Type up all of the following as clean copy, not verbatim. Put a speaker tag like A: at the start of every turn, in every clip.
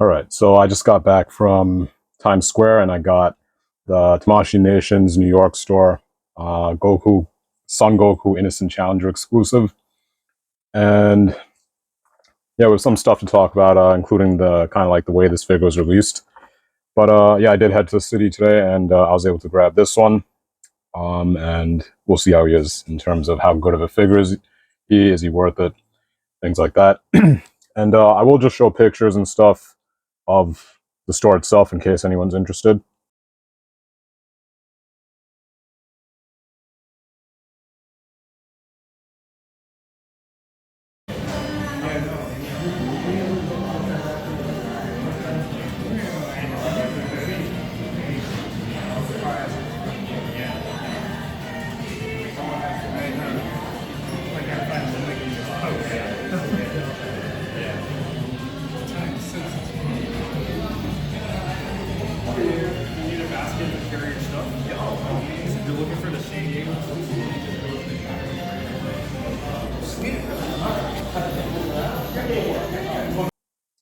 A: Alright, so I just got back from Times Square and I got the Tamashii Nation's New York store, Goku, Son Goku Innocent Challenger exclusive. And yeah, with some stuff to talk about, including the kind of like the way this figure was released. But yeah, I did head to the city today and I was able to grab this one. And we'll see how he is in terms of how good of a figure is he. Is he worth it? Things like that. And I will just show pictures and stuff of the store itself in case anyone's interested.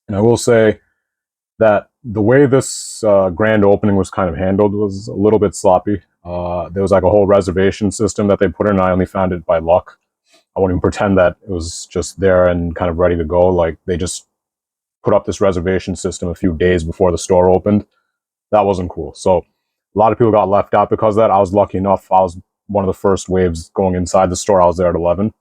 A: And I will say that the way this grand opening was kind of handled was a little bit sloppy. There was like a whole reservation system that they put in, and I only found it by luck. I won't even pretend that it was just there and kind of ready to go. Like, they just put up this reservation system a few days before the store opened. That wasn't cool. So a lot of people got left out because of that. I was lucky enough. I was one of the first waves going inside the store. I was there at 11.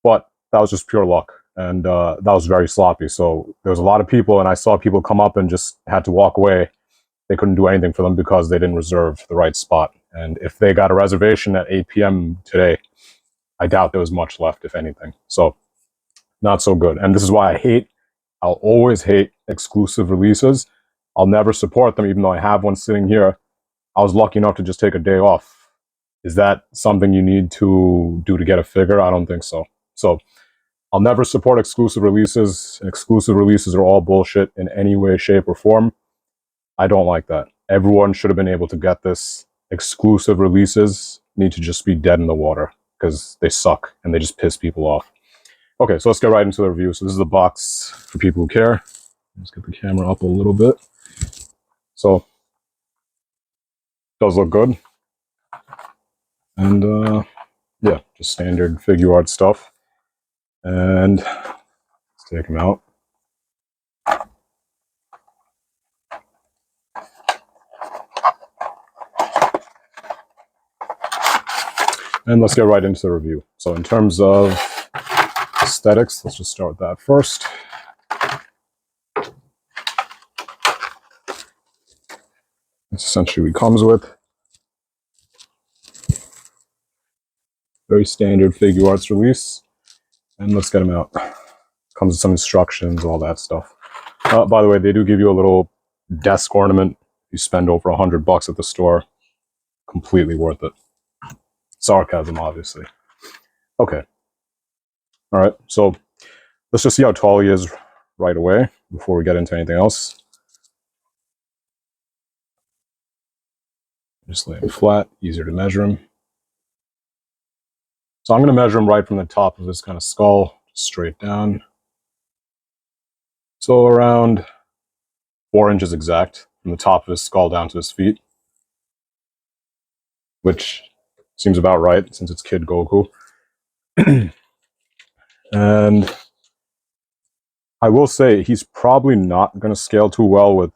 A: But that was just pure luck. And that was very sloppy. So there was a lot of people, and I saw people come up and just had to walk away. They couldn't do anything for them because they didn't reserve the right spot. And if they got a reservation at 8 p.m. today, I doubt there was much left, if anything. So not so good. And this is why I'll always hate exclusive releases. I'll never support them, even though I have one sitting here. I was lucky enough to just take a day off. Is that something you need to do to get a figure? I don't think so. So I'll never support exclusive releases. Exclusive releases are all bullshit in any way, shape, or form. I don't like that. Everyone should have been able to get this. Exclusive releases need to just be dead in the water because they suck and they just piss people off. Okay, so let's get right into the review. So this is the box for people who care. Let's get the camera up a little bit. So it does look good. And yeah, just standard Figuarts stuff. And let's take them out. And let's get right into the review. So in terms of aesthetics, let's just start with that first. That's essentially what it comes with. Very standard Figuarts release. And let's get them out. Comes with some instructions, all that stuff. By the way, they do give you a little desk ornament. You spend over $100 at the store. Completely worth it. Sarcasm, obviously. Okay. All right, so let's just see how tall he is right away before we get into anything else. Just lay him flat, easier to measure him. So I'm going to measure him right from the top of his kind of skull, straight down. So around 4 inches exact from the top of his skull down to his feet, which seems about right since it's Kid Goku. And I will say he's probably not going to scale too well with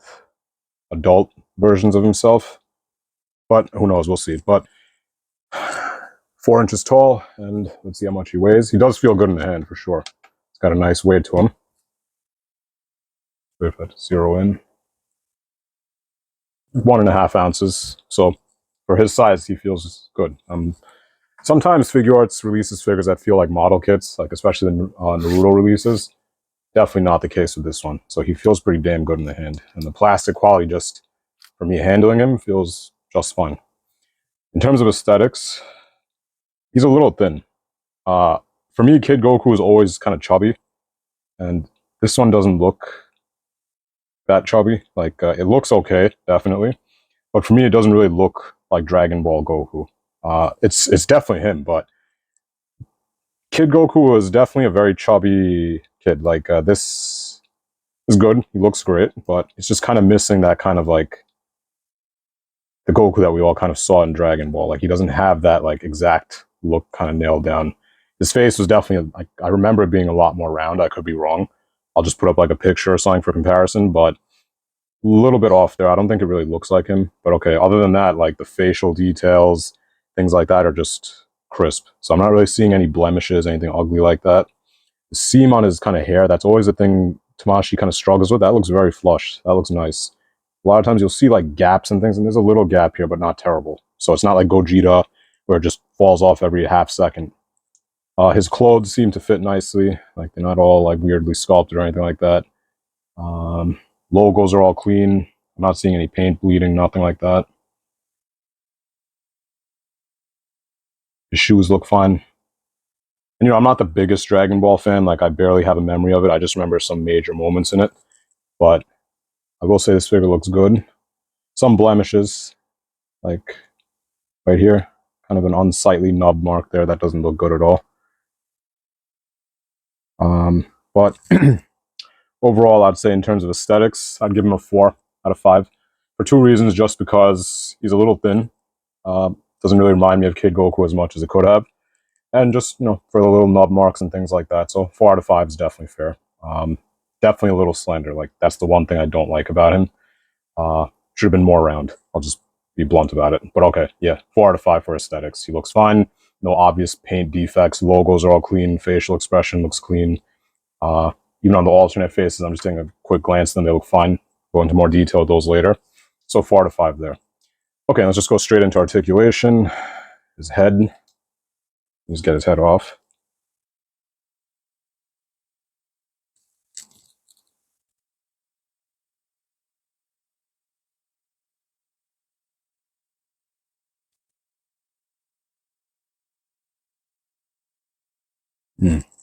A: adult versions of himself, but who knows, we'll see. But 4 inches tall, and let's see how much he weighs. He does feel good in the hand for sure. It's got a nice weight to him. Wait for that to zero in. 1.5 ounces. So for his size, he feels good. Sometimes Figuarts releases figures that feel like model kits, like especially the Naruto releases. Definitely not the case with this one. So he feels pretty damn good in the hand. And the plastic quality, just for me handling him, feels just fine. In terms of aesthetics, he's a little thin. For me, Kid Goku is always kind of chubby. And this one doesn't look that chubby. Like, it looks okay, definitely. But for me, it doesn't really look like Dragon Ball Goku. It's definitely him, but Kid Goku was definitely a very chubby kid. Like this is good. He looks great, but it's just kind of missing that kind of like the Goku that we all kind of saw in Dragon Ball. Like he doesn't have that like exact look kind of nailed down. His face was definitely like I remember it being a lot more round. I could be wrong. I'll just put up like a picture or something for comparison, but a little bit off there. I don't think it really looks like him. But okay, other than that, like the facial details, things like that are just crisp. So I'm not really seeing any blemishes, anything ugly like that. The seam on his kind of hair, that's always the thing Tamashii kind of struggles with. That looks very flush. That looks nice. A lot of times you'll see like gaps and things, and there's a little gap here, but not terrible. So it's not like Gogeta where it just falls off every half second. His clothes seem to fit nicely. Like they're not all like weirdly sculpted or anything like that. Um, Logos are all clean. I'm not seeing any paint bleeding, nothing like that. His shoes look fine. And you know, I'm not the biggest Dragon Ball fan. Like I barely have a memory of it. I just remember some major moments in it. But I will say this figure looks good. Some blemishes, like right here, kind of an unsightly nub mark there. That doesn't look good at all. But overall, I'd say in terms of aesthetics, I'd give him a 4 out of 5 for two reasons. Just because he's a little thin, doesn't really remind me of Kid Goku as much as it could have, and just for the little nub marks and things like that. So 4 out of 5 is definitely fair. Definitely a little slender. Like that's the one thing I don't like about him. Should have been more round. I'll just be blunt about it. But okay, yeah, 4 out of 5 for aesthetics. He looks fine. No obvious paint defects. Logos are all clean. Facial expression looks clean. Even on the alternate faces, I'm just taking a quick glance at them. They look fine. Go into more detail with those later. So 4 out of 5 there. Okay, let's just go straight into articulation. His head. Just get his head off.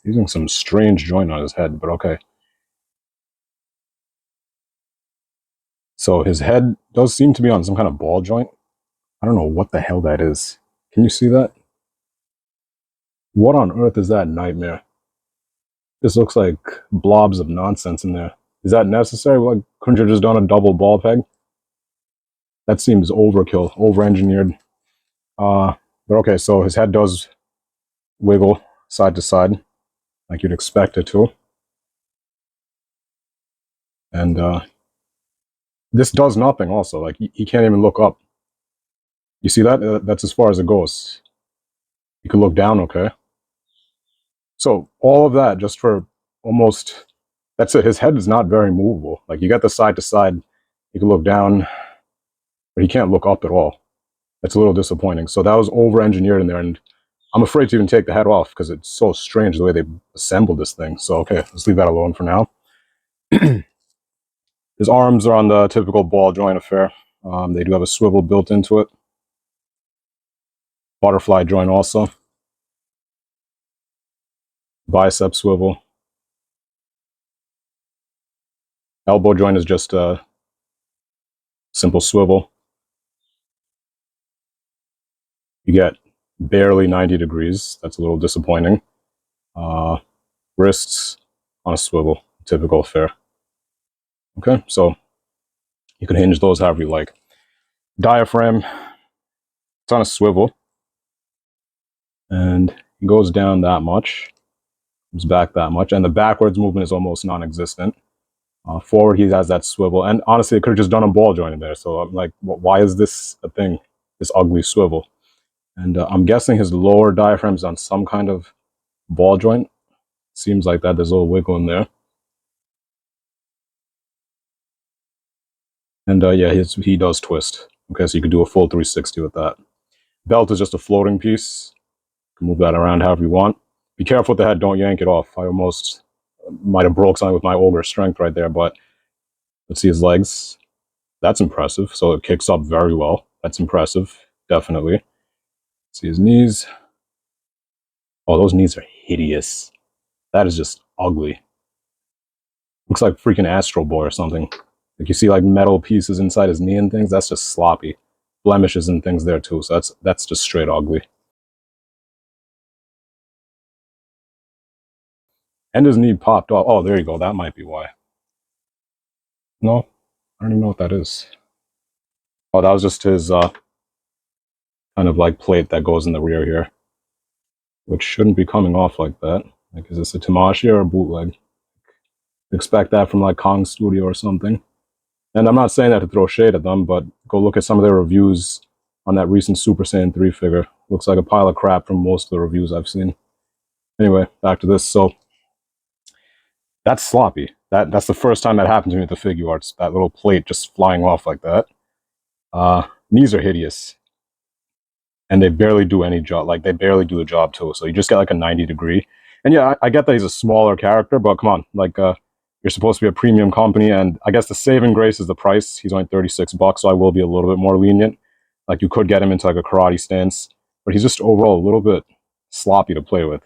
A: Using some strange joint on his head, but okay. So his head does seem to be on some kind of ball joint. I don't know what the hell that is. Can you see that? What on earth is that nightmare? This looks like blobs of nonsense in there. Is that necessary? Like, couldn't you just done a double ball peg? That seems overkill, over-engineered. But okay, so his head does wiggle side to side, like you'd expect it to. And this does nothing also. Like, he can't even look up. You see that? That's as far as it goes. You can look down, okay? So all of that just for almost... That's it. His head is not very movable. Like, you got the side to side. You can look down, but he can't look up at all. That's a little disappointing. So that was over-engineered in there, and I'm afraid to even take the head off because it's so strange the way they assembled this thing. So, okay, let's leave that alone for now. His arms are on the typical ball joint affair. They do have a swivel built into it. Butterfly joint also. Bicep swivel. Elbow joint is just a simple swivel. You get barely 90 degrees. That's a little disappointing. Wrists on a swivel. Typical affair. Okay, so you can hinge those however you like. Diaphragm, it's on a swivel. And it goes down that much. Comes back that much. And the backwards movement is almost non-existent. Forward, he has that swivel. And honestly, it could have just done a ball joint in there. So I'm like, why is this a thing? This ugly swivel. And I'm guessing his lower diaphragm is on some kind of ball joint. Seems like that. There's a little wiggle in there. And yeah, he does twist. Okay, so you could do a full 360 with that. Belt is just a floating piece. You can move that around however you want. Be careful with the head. Don't yank it off. I almost might have broke something with my ogre strength right there, but let's see his legs. That's impressive. So it kicks up very well. That's impressive, definitely. See his knees. Oh, those knees are hideous. That is just ugly. Looks like freaking Astro Boy or something. Like you see like metal pieces inside his knee and things. That's just sloppy. Blemishes and things there too. So that's just straight ugly. And his knee popped off. Oh, there you go. That might be why. No, I don't even know what that is. Oh, that was just his kind of like plate that goes in the rear here, which shouldn't be coming off like that. Like, is this a Tamashii or a bootleg? Expect that from like Kong Studio or something. And I'm not saying that to throw shade at them, but go look at some of their reviews on that recent Super Saiyan 3 figure. Looks like a pile of crap from most of the reviews I've seen. Anyway, back to this. So that's sloppy. That's the first time that happened to me with the Figuarts. That little plate just flying off like that. Knees are hideous. And they barely do any job. Like, they barely do the job too. So you just get like a 90 degree. And yeah, I get that he's a smaller character, but come on. Like, you're supposed to be a premium company, and I guess the saving grace is the price. He's only $36, so I will be a little bit more lenient. Like, you could get him into like a karate stance, but he's just overall a little bit sloppy to play with.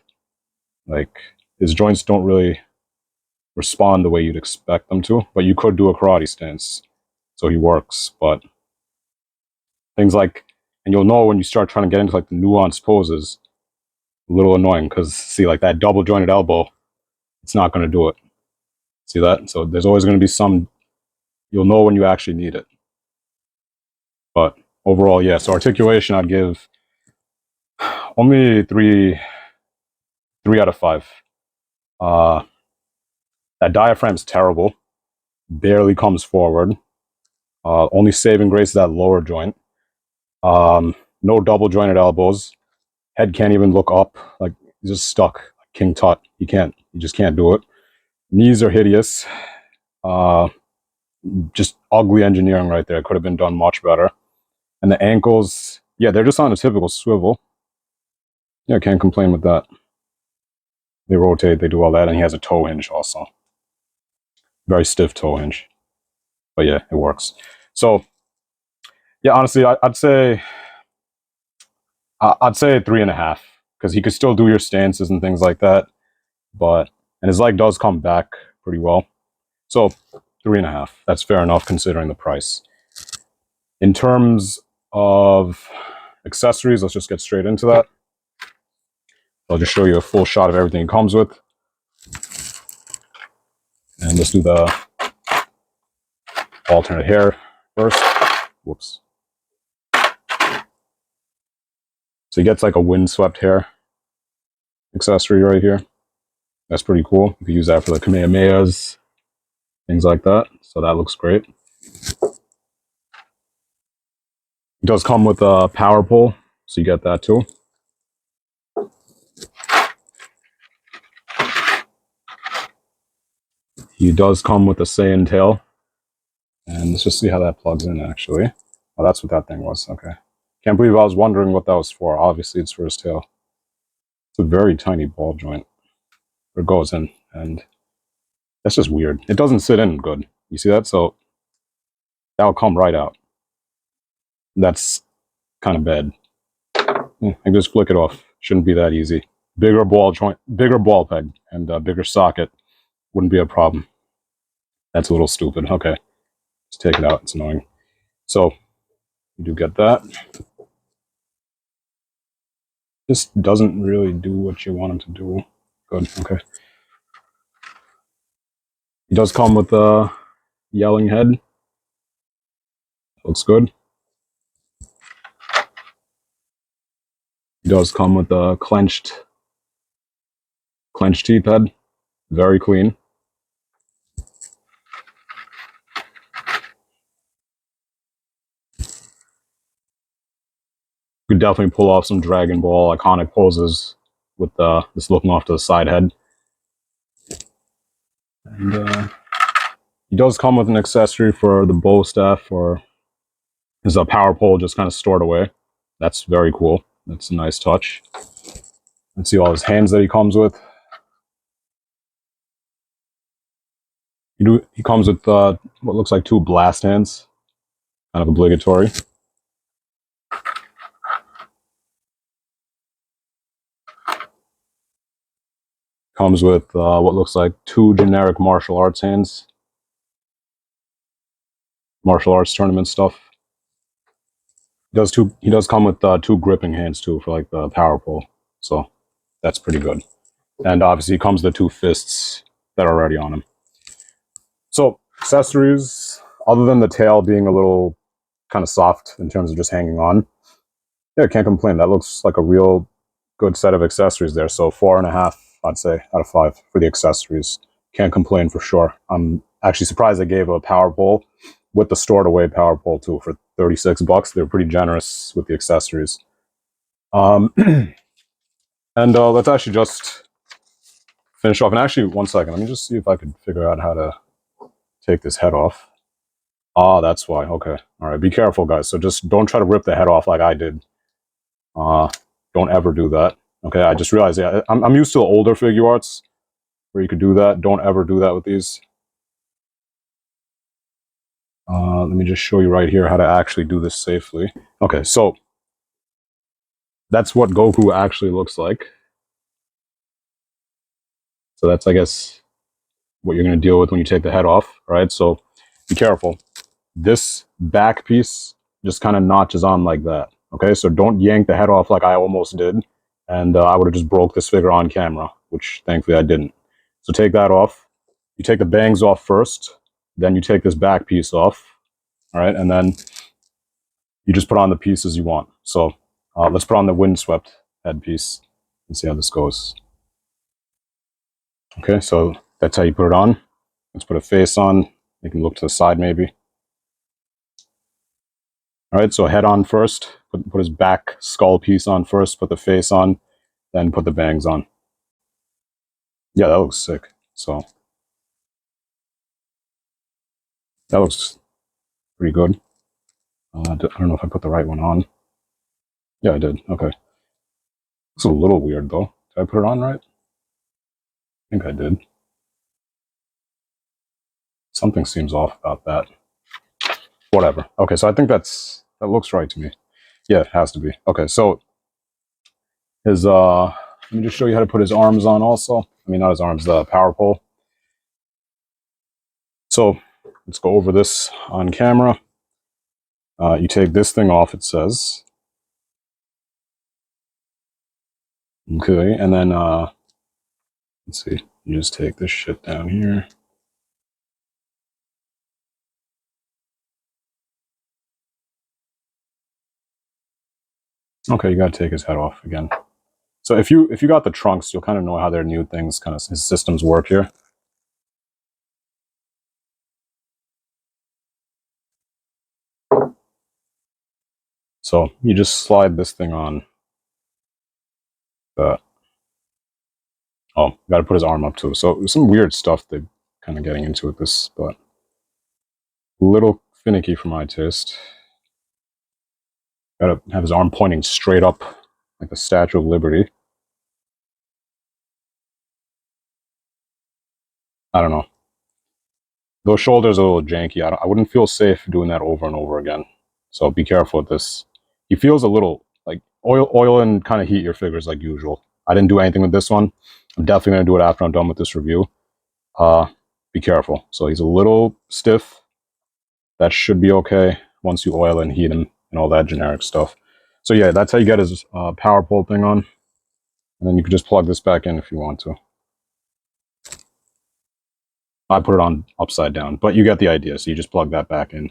A: Like, his joints don't really respond the way you'd expect them to, but you could do a karate stance, so he works. But things like, and you'll know when you start trying to get into like the nuanced poses, a little annoying, because see, like that double jointed elbow, it's not going to do it. See that? So there's always going to be some, you'll know when you actually need it. But overall, yeah, so articulation I'd give only three out of 5. That diaphragm's terrible, barely comes forward. Only saving grace is that lower joint. No double jointed elbows. Head can't even look up. Like, he's just stuck. King Tut. He just can't do it. Knees are hideous. Just ugly engineering right there. Could have been done much better. And the ankles, yeah, they're just on a typical swivel. Yeah, can't complain with that. They rotate, they do all that, and he has a toe hinge also. Very stiff toe hinge. But yeah, it works. So, yeah, honestly, I'd say 3.5, because he could still do your stances and things like that. But, and his leg does come back pretty well. So 3.5. That's fair enough considering the price. In terms of accessories, let's just get straight into that. I'll just show you a full shot of everything it comes with. And let's do the alternate hair first. Whoops. So he gets like a windswept hair accessory right here. That's pretty cool. You can use that for the Kamehamehas, things like that. So that looks great. It does come with a power pole, so you get that too. He does come with a Saiyan tail. And let's just see how that plugs in, actually. Oh, that's what that thing was. Okay. Can't believe I was wondering what that was for. Obviously, it's for his tail. It's a very tiny ball joint. It goes in, and that's just weird. It doesn't sit in good. You see that? So that'll come right out. That's kind of bad. I can just flick it off. Shouldn't be that easy. Bigger ball joint, bigger ball peg, and a bigger socket wouldn't be a problem. That's a little stupid. Okay. Just take it out. It's annoying. So you do get that. This doesn't really do what you want him to do. Good. Okay. He does come with a yelling head. Looks good. He does come with a clenched teeth head. Very clean. Could definitely pull off some Dragon Ball iconic poses with this looking off to the side head. And he does come with an accessory for the bow staff, or his power pole just kind of stored away. That's very cool. That's a nice touch. Let's see all his hands that he comes with. He comes with what looks like 2 blast hands, kind of obligatory. Comes with what looks like 2 generic martial arts hands. Martial arts tournament stuff. He does come with 2 gripping hands too for like the power pole. So that's pretty good. And obviously comes the two fists that are already on him. So accessories, other than the tail being a little kind of soft in terms of just hanging on, yeah, can't complain. That looks like a real good set of accessories there. So 4.5, I'd say, out of 5 for the accessories. Can't complain for sure. I'm actually surprised they gave a power pole with the stored away power pole too for $36. They're pretty generous with the accessories. And let's actually just finish off. And actually, one second, let me just see if I could figure out how to take this head off. Ah, that's why. Okay. All right. Be careful, guys. So just don't try to rip the head off like I did. Don't ever do that. Okay. I just realized, yeah, I'm used to older Figuarts where you could do that. Don't ever do that with these. Let me just show you right here how to actually do this safely. Okay. So that's what Goku actually looks like. So that's, I guess, what you're going to deal with when you take the head off. All right. So be careful. This back piece just kind of notches on like that. Okay, so don't yank the head off like I almost did, and I would have just broke this figure on camera, which thankfully I didn't. So take that off. You take the bangs off first, then you take this back piece off. All right, and then you just put on the pieces you want. So let's put on the windswept head piece and see how this goes. Okay, so that's how you put it on. Let's put a face on. You can look to the side maybe. All right, so head on first, put his back skull piece on first, put the face on, then put the bangs on. Yeah, that looks sick. So that looks pretty good. I don't know if I put the right one on. Yeah, I did. Okay. It's a little weird though. Did I put it on right? I think I did. Something seems off about that. Whatever. Okay, so I think that looks right to me. Yeah, it has to be. Okay, so his let me just show you how to put his arms on also. I mean, not his arms, the power pole. So let's go over this on camera. You take this thing off, it says. Okay, and then let's see, you just take this shit down here. Okay, you gotta take his head off again. So if you got the trunks, you'll kind of know how their new things, kind of his systems work here. So you just slide this thing on. Oh, got to put his arm up too. So some weird stuff they're kind of getting into with this, but a little finicky for my taste. Got to have his arm pointing straight up like the Statue of Liberty. I don't know. Those shoulders are a little janky. I wouldn't feel safe doing that over and over again. So be careful with this. He feels a little like oil and kind of heat your figures like usual. I didn't do anything with this one. I'm definitely going to do it after I'm done with this review. Be careful. So he's a little stiff. That should be okay once you oil and heat him and all that generic stuff. So yeah, that's how you get his power pole thing on. And then you can just plug this back in if you want to. I put it on upside down, but you get the idea. So you just plug that back in.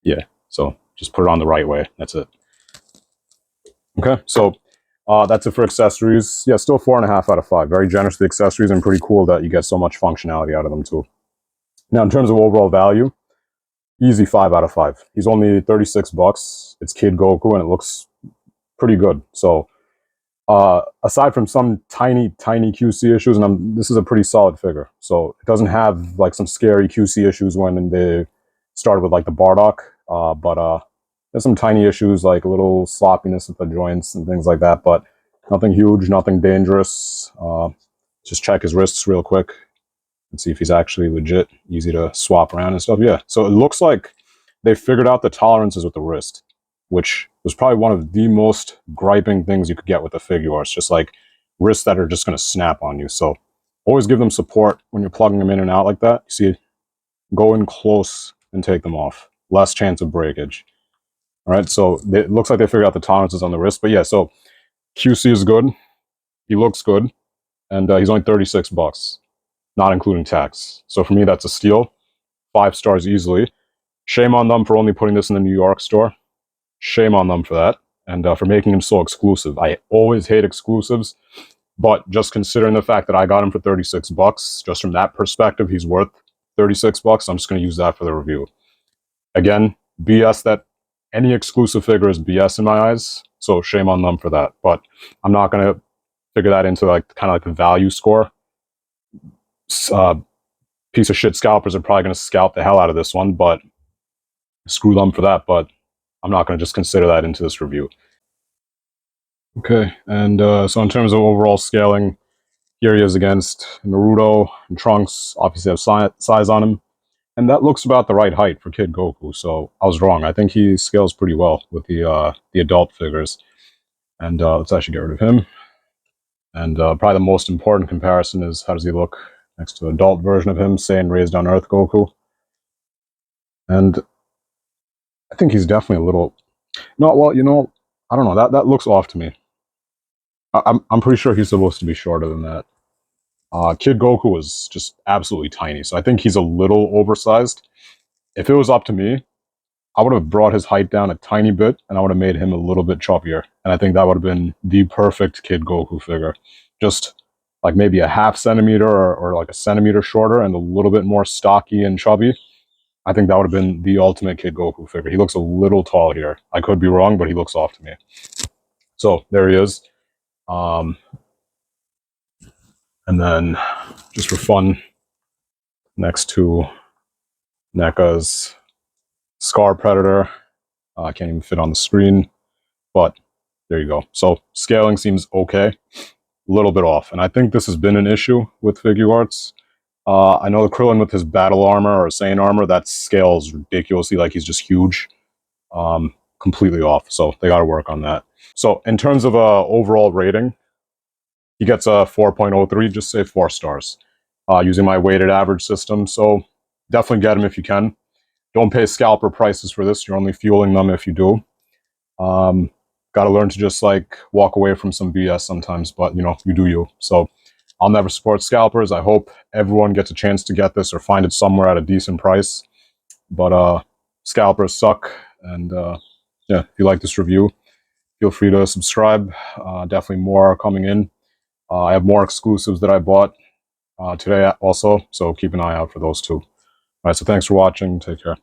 A: Yeah, so just put it on the right way. That's it. Okay, so that's it for accessories. Yeah, still 4.5 out of 5. Very generous with the accessories and pretty cool that you get so much functionality out of them too. Now, in terms of overall value, easy 5 out of 5. He's only $36. It's Kid Goku and it looks pretty good. So aside from some tiny QC issues, and this is a pretty solid figure. So it doesn't have like some scary QC issues when they started with like the Bardock, but there's some tiny issues like a little sloppiness with the joints and things like that, but nothing huge, nothing dangerous. Just check his wrists real quick and see if he's actually legit, easy to swap around and stuff. Yeah, so it looks like they figured out the tolerances with the wrist, which was probably one of the most griping things you could get with the Figuarts, just like wrists that are just going to snap on you. So always give them support when you're plugging them in and out like that. You see, go in close and take them off. Less chance of breakage. All right, so it looks like they figured out the tolerances on the wrist. But yeah, so QC is good. He looks good. and he's only 36 bucks, not including tax. So for me, that's a steal. 5 stars easily. Shame on them for only putting this in the New York store. Shame on them for that, and for making him so exclusive. I always hate exclusives, but just considering the fact that I got him for 36 bucks, just from that perspective, he's worth 36 bucks. I'm just going to use that for the review. Again, BS that any exclusive figure is BS in my eyes, so shame on them for that. But I'm not going to figure that into like kind of like the value score. Piece of shit scalpers are probably going to scalp the hell out of this one, but screw them for that. But I'm not going to just consider that into this review. Okay, and so in terms of overall scaling, here he is against Naruto and Trunks. Obviously have size on him, and that looks about the right height for Kid Goku. So I was wrong. I think he scales pretty well with the adult figures. And let's actually get rid of him. And probably the most important comparison is how does he look next to the adult version of him, Saiyan Raised on Earth Goku. And I think he's definitely a little... No, well, you know, I don't know. That looks off to me. I'm pretty sure he's supposed to be shorter than that. Kid Goku was just absolutely tiny, so I think he's a little oversized. If it was up to me, I would have brought his height down a tiny bit, and I would have made him a little bit chubbier. And I think that would have been the perfect Kid Goku figure. Just like maybe a half centimeter or like a centimeter shorter and a little bit more stocky and chubby. I think that would have been the ultimate Kid Goku figure. He looks a little tall here. I could be wrong, but he looks off to me. So there he is. And then, just for fun, next to NECA's Scar Predator. I can't even fit on the screen, but there you go. So scaling seems okay, a little bit off. And I think this has been an issue with Figuarts. I know the Krillin with his battle armor or Saiyan armor, that scales ridiculously, like he's just huge. Completely off, so they got to work on that. So in terms of overall rating, he gets a 4.03, just say 4 stars, using my weighted average system. So definitely get him if you can. Don't pay scalper prices for this. You're only fueling them if you do. Got to learn to just like walk away from some BS sometimes, but you know, you do you. So I'll never support scalpers. I hope everyone gets a chance to get this or find it somewhere at a decent price. But scalpers suck. And yeah, if you like this review, feel free to subscribe. Definitely more coming in. I have more exclusives that I bought today also, so keep an eye out for those too. All right, so thanks for watching. Take care.